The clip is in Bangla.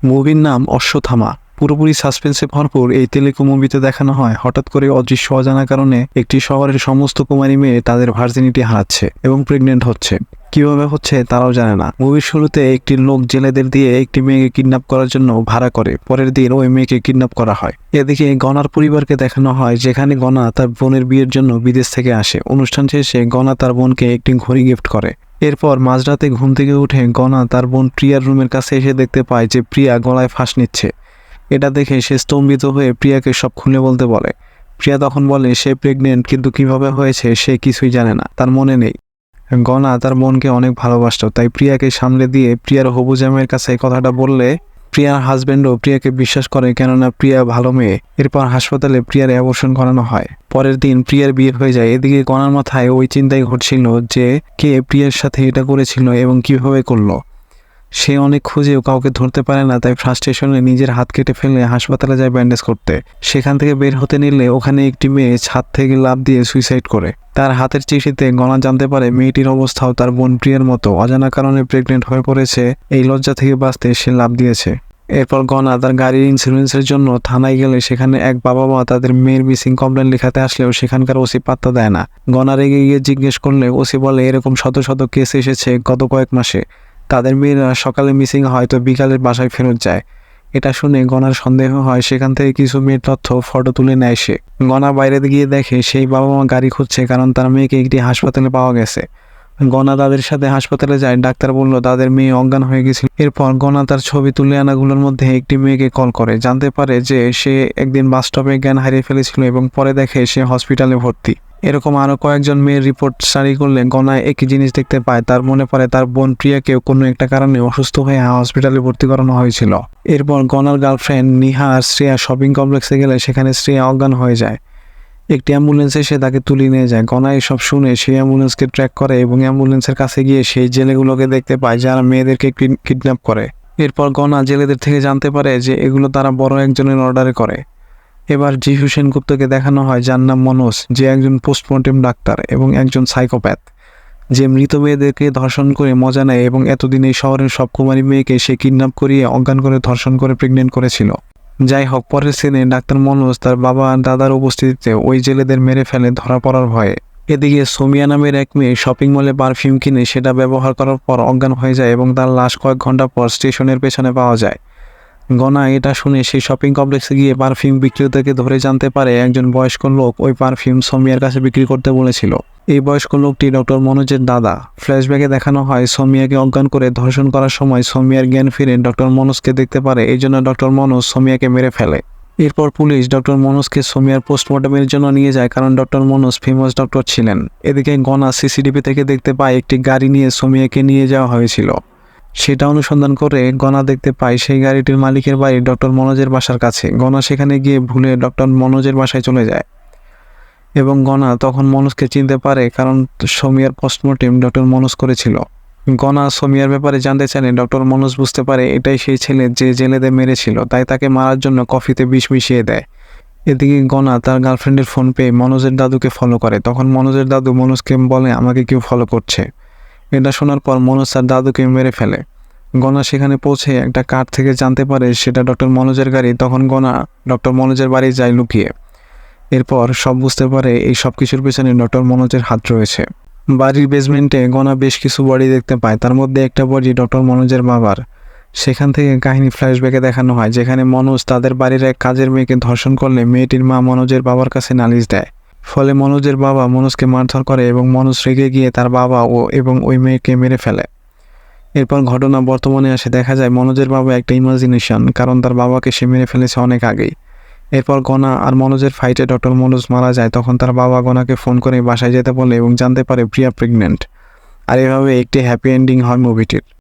মুভির নাম অশ্বত্থামা। পুরোপুরি সাসপেন্সে ভরপুর এই তেলুগু মুভিতে দেখানো হয় হঠাৎ করে অদৃশ্য অজানা কারণে একটি শহরের সমস্ত কুমারী মেয়ে তাদের ভার্জিনিটি হারাচ্ছে এবং প্রেগনেন্ট হচ্ছে। কিভাবে হচ্ছে তারাও জানে না। মুভির শুরুতে একটি লোক জেলেদের দিয়ে একটি মেয়েকে কিডন্যাপ করার জন্য ভাড়া করে, পরের দিন ওই মেয়েকে কিডন্যাপ করা হয়। এদিকে গনার পরিবারকে দেখানো হয় যেখানে গনা তার বোনের বিয়ের জন্য বিদেশ থেকে আসে। অনুষ্ঠান শেষে গনা তার বোনকে একটি ঘড়ি গিফট করে। এরপর মাঝরাতে ঘুম থেকে উঠে গনা তার বোন প্রিয়ার রুমের কাছে এসে দেখতে পায় যে প্রিয়া গলায় ফাঁস নিচ্ছে। এটা দেখে সে স্তম্ভিত হয়ে প্রিয়াকে সব খুলে বলতে বলে। প্রিয়া তখন বলে সে প্রেগনেন্ট, কিন্তু কিভাবে হয়েছে সে কিছুই জানে না, তার মনে নেই। গনা তার বোনকে অনেক ভালোবাসত, তাই প্রিয়াকে সামলে দিয়ে প্রিয়ার হবু জামাইয়ের কাছে কথাটা বললে প্রিয়ার হাজবেন্ডও প্রিয়াকে বিশ্বাস করে, কেননা প্রিয়া ভালো মেয়ে। এরপর হাসপাতালে প্রিয়ার অ্যাবর্শন করানো হয়। পরের দিন প্রিয়ার বিয়ে হয়ে যায়। এদিকে গনার মাথায় ওই চিন্তাই ঘটছিল যে কে প্রিয়ার সাথে এটা করেছিল এবং কিভাবে করলো। সে অনেক খুঁজেও কাউকে ধরতে পারে না, তাই ফ্রাস্ট্রেশনে নিজের হাত কেটে ফেলে হাসপাতালে যায় ব্যান্ডেজ করতে। সেখান থেকে বের হতে নিলে ওখানে একটি মেয়ে ছাদ থেকে লাফ দিয়ে সুইসাইড করে। তার হাতের চিঠিতে গনা জানতে পারে মেয়েটির অবস্থাও তার বোন প্রিয়ার মতো অজানা কারণে প্রেগনেন্ট হয়ে পড়েছে। এই লজ্জা থেকে বাঁচতে সে লাফ দিয়েছে। এরপর গনা তার গাড়ির ইন্স্যুরেন্সের জন্য থানায় গেলে সেখানে এক বাবা মা তাদের মেয়ের মিসিং কমপ্লেন লেখাতে আসলেও সেখানকার ওসি পাত্তা দেয় না। গনা রেগে গিয়ে জিজ্ঞেস করলে ওসি বলে এরকম শত শত কেস এসেছে গত কয়েক মাসে। তাদের মেয়েরা সকালে মিসিং হয় তো বিকালের বাসায় ফেরত যায়। এটা শুনে গনার সন্দেহ হয়। সেখান থেকে কিছু মেয়ের তথ্য ফটো তুলে নেয় সে। গনা বাইরে গিয়ে দেখে সেই বাবা মা গাড়ি খুঁজছে, কারণ তার মেয়েকে একটি হাসপাতালে পাওয়া গেছে। গনা তাদের সাথে হাসপাতালে যায়। ডাক্তার বলল তাদের মেয়ে অজ্ঞান হয়ে গেছিল। এরপর গনা তার ছবি তুলে আনাগুলোর মধ্যে একটি মেয়েকে কল করে, জানতে পারে যে সে একদিন বাস স্টপে জ্ঞান হারিয়ে ফেলেছিল এবং পরে দেখে সে হসপিটালে ভর্তি। এরকম আরও কয়েকজন মেয়ের রিপোর্ট স্টাডি করলে গনায় একই জিনিস দেখতে পায়। তার মনে পড়ে তার বোন প্রিয়াকেও কোনো একটা কারণে অসুস্থ হয়ে হসপিটালে ভর্তি করানো হয়েছিল। এরপর গনার গার্লফ্রেন্ড নিহা আর শ্রেয়া শপিং কমপ্লেক্সে গেলে সেখানে শ্রেয়া অজ্ঞান হয়ে যায়। একটি অ্যাম্বুলেন্স এসে তাকে তুলে নিয়ে যায়। গনা এসব শুনে সেই অ্যাম্বুলেন্সকে ট্র্যাক করে এবং অ্যাম্বুলেন্সের কাছে গিয়ে সেই জেলেগুলোকে দেখতে পায় যারা মেয়েদেরকে কিডন্যাপ করে। এরপর গনা জেলেদের থেকে জানতে পারে যে এগুলো তারা বড় একজনের অর্ডারে করে। এবার জিহু সেনগুপ্তকে দেখানো হয়, যার নাম মনোজ, যে একজন পোস্টমর্টেম ডাক্তার এবং একজন সাইকোপ্যাথ, যে মৃত মেয়েদেরকে ধর্ষণ করে মজা নেয় এবং এতদিন এই শহরের সব কুমারী মেয়েকে সে কিডন্যাপ করিয়ে অজ্ঞান করে ধর্ষণ করে প্রেগনেন্ট করেছিল। যাই হোক, পরের সিনে ডাক্তার মনোজ তার বাবা আর দাদার উপস্থিতিতে ওই জেলেদের মেরে ফেলে ধরা পড়ার ভয়ে। এদিকে সোমিয়া নামের এক মেয়ে শপিং মলে পারফিউম কিনে সেটা ব্যবহার করার পর অজ্ঞান হয়ে যায় এবং তার লাশ কয়েক ঘন্টা পর স্টেশনের পেছনে পাওয়া যায়। গনা এটা শুনে সেই শপিং কমপ্লেক্সে গিয়ে পারফিউম বিক্রেতাকে ধরে জানতে পারে একজন বয়স্ক লোক ওই পারফিউম সোমিয়ার কাছে বিক্রি করতে বলেছিল। এই বয়স্ক লোকটি ডক্টর মনোজের দাদা। ফ্ল্যাশব্যাকে দেখানো হয় সোমিয়াকে অজ্ঞান করে ধর্ষণ করার সময় সোমিয়ার জ্ঞান ফিরে ডক্টর মনোজকে দেখতে পারে, এই জন্য ডক্টর মনোজ সোমিয়াকে মেরে ফেলে। এরপর পুলিশ ডক্টর মনোজকে সোমিয়ার পোস্টমর্টমের জন্য নিয়ে যায়, কারণ ডক্টর মনোজ ফেমাস ডক্টর ছিলেন। এদিকে গনা সিসিটিভি থেকে দেখতে পায় একটি গাড়ি নিয়ে সোমিয়াকে নিয়ে যাওয়া হয়েছিল। সেটা অনুসন্ধান করে গনা দেখতে পায় সেই গাড়িটির মালিকের বাড়ি ডক্টর মনোজের বাসার কাছে। গনা সেখানে গিয়ে ভুলে ডক্টর মনোজের বাসায় চলে যায় এবং গনা তখন মনোজকে চিনতে পারে, কারণ সোমিয়ার পোস্টমর্টেম ডক্টর মনোজ করেছিল। গনা সোমিয়ার ব্যাপারে জানতে চাইলে ডক্টর মনোজ বুঝতে পারে এটাই সেই ছেলে যে জেলেদের মেরেছিল, তাই তাকে মারার জন্য কফিতে বিষ মিশিয়ে দেয়। এদিকে গনা তার গার্লফ্রেন্ডের ফোন পেয়ে মনোজের দাদুকে ফলো করে। তখন মনোজের দাদু মনোজকে বলে আমাকে কেউ ফলো করছে। এটা শোনার পর মনোজ তার দাদুকে মেরে ফেলে। গনা সেখানে পৌঁছে একটা কার থেকে জানতে পারে সেটা ডক্টর মনোজের গাড়ি। তখন গনা ডক্টর মনোজের বাড়ি যায় লুকিয়ে। এরপর সব বুঝতে পারে এই সব কিছুর পেছনে ডক্টর মনোজের হাত রয়েছে। বাড়ির বেসমেন্টে গনা বেশ কিছু বডি দেখতে পায়, তার মধ্যে একটা বডি ডক্টর মনোজের বাবার। সেখান থেকে কাহিনী ফ্ল্যাশব্যাকে দেখানো হয়, যেখানে মনোজ তাদের বাড়ির এক কাজের মেয়েকে ধর্ষণ করলে মেয়েটির মা মনোজের বাবার কাছে নালিশ দেয়। ফলে মনোজের বাবা মনোজকে মারধর করে এবং মনোজ রেগে গিয়ে তার বাবা এবং ওই মেয়েকে মেরে ফেলে। এরপর ঘটনা বর্তমানে আসে। দেখা যায় মনোজের বাবা একটা ইমাজিনেশন, কারণ তার বাবাকে সে মেরে ফেলেছে অনেক আগেই। এরপর গনা আর মনোজের ফাইটে ডক্টর মনোজ মারা যায়। তখন তার বাবা গনাকে ফোন করে বাসায় যেতে বলে এবং জানতে পারে প্রিয়া প্রেগনেন্ট। আর এভাবে একটি হ্যাপি এন্ডিং হয় মুভিটির।